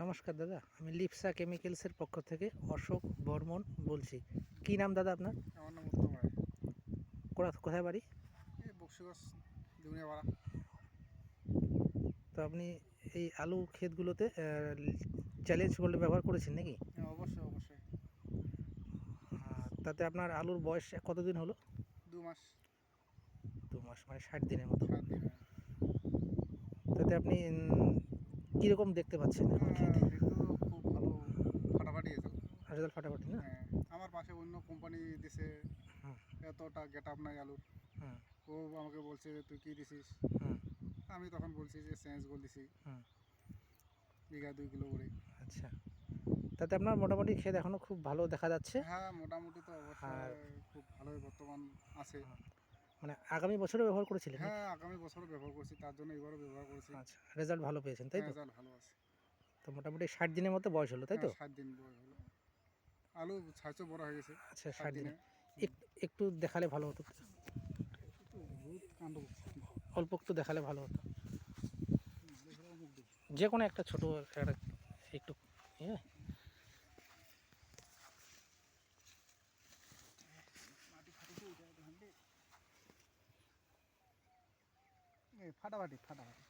নমস্কার দাদা, আমি লিপসা কেমিক্যালসের পক্ষ থেকে অশোক বর্মন বলছি। কি নাম দাদা আপনার? আমার নাম উত্তম রায়। কোথায় বাড়ি? এই বক্সিগঞ্জ দুনিয়াপাড়া। তো আপনি এই আলু ক্ষেতগুলোতে চ্যালেঞ্জ গোল্ড ব্যবহার করেছেন নাকি? হ্যাঁ, অবশ্যই অবশ্যই। তাতে আপনার আলুর বয়স কতদিন হলো? 2 মাস। 2 মাস, মানে 60 দিনের মতো। 7 দিন। তাতে আপনি কীরকম দেখতে পাচ্ছেন এখন খেতে? দেখতে তো খুব ভালো, ফাটাফাটি হয়েছে। রেজাল্ট ফাটাফাটি না? হ্যাঁ, আমার পাশে অন্য কোম্পানি দিছে, হুম এতটা গেট আপ নাই আলুর। হুম ও আমাকে বলছে যে তুই কী দিছিস। হুম আমি তখন বলছি যে চেঞ্জ গোল দিছি, হুম বিঘা 2 কিলো করে। আচ্ছা, তাতে আপনার মোটামুটি ক্ষেত এখনও খুব ভালো দেখা যাচ্ছে। হ্যাঁ, মোটামুটি তো আর অবশ্যই খুব ভালোই বর্তমান আছে। মানে আগামী বছরও ব্যবহার করেছিলেন নাকি? হ্যাঁ, আগামী বছরও ব্যবহার করছি, তার জন্য এবারও ব্যবহার করেছি। আচ্ছা, রেজাল্ট ভালো পেয়েছেন তাই হ্যাঁ, তো? রেজাল্ট ভালো আছে। তো মোটামুটি 60 দিনের মতো বয়স হলো তাই হ্যাঁ, তো? 7 দিন বয়স হলো। আলু সাইজও বড় হয়ে গেছে আচ্ছা, 7 60 দিনে দিনে। একটু দেখালে ভালো হতো। তো বহুত কাণ্ড করছে। অল্প একটু দেখালে ভালো হতো, যে কোনো একটা ছোটো একটা একটু ইয়ে। ফাটাফাটি ফাটাফাটি।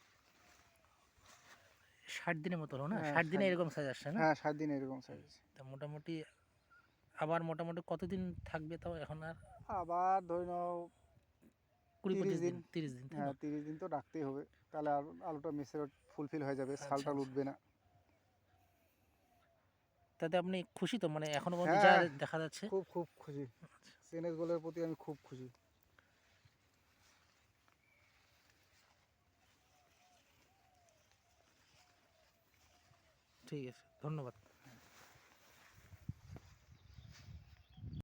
60 দিনের মতো হলো না? হ্যাঁ, 60 দিনে এরকম সাইজ আসছে না? হ্যাঁ, 7 দিনে এরকম সাইজ। তা মোটামুটি আবার মোটামুটি কতদিন থাকবে তাও এখন আর? আবার ধরে নাও 20-25 30 দিন, দিন। 30 দিন তাই হ্যাঁ, তো? 30 দিন তো রাখতেই হবে। তাহলে আলুটা মেচের ফুলফিল হয়ে যাবে, আচ্ছা ছালটা আচ্ছা, উঠবে না। তাতে আপনি খুশি তো, মানে এখনো পর্যন্ত যা হ্যাঁ, দেখা যাচ্ছে? খুব খুব খুশি। চেনেজ গোলের প্রতি আমি খুব খুশি। ঠিক আছে, ধন্যবাদ।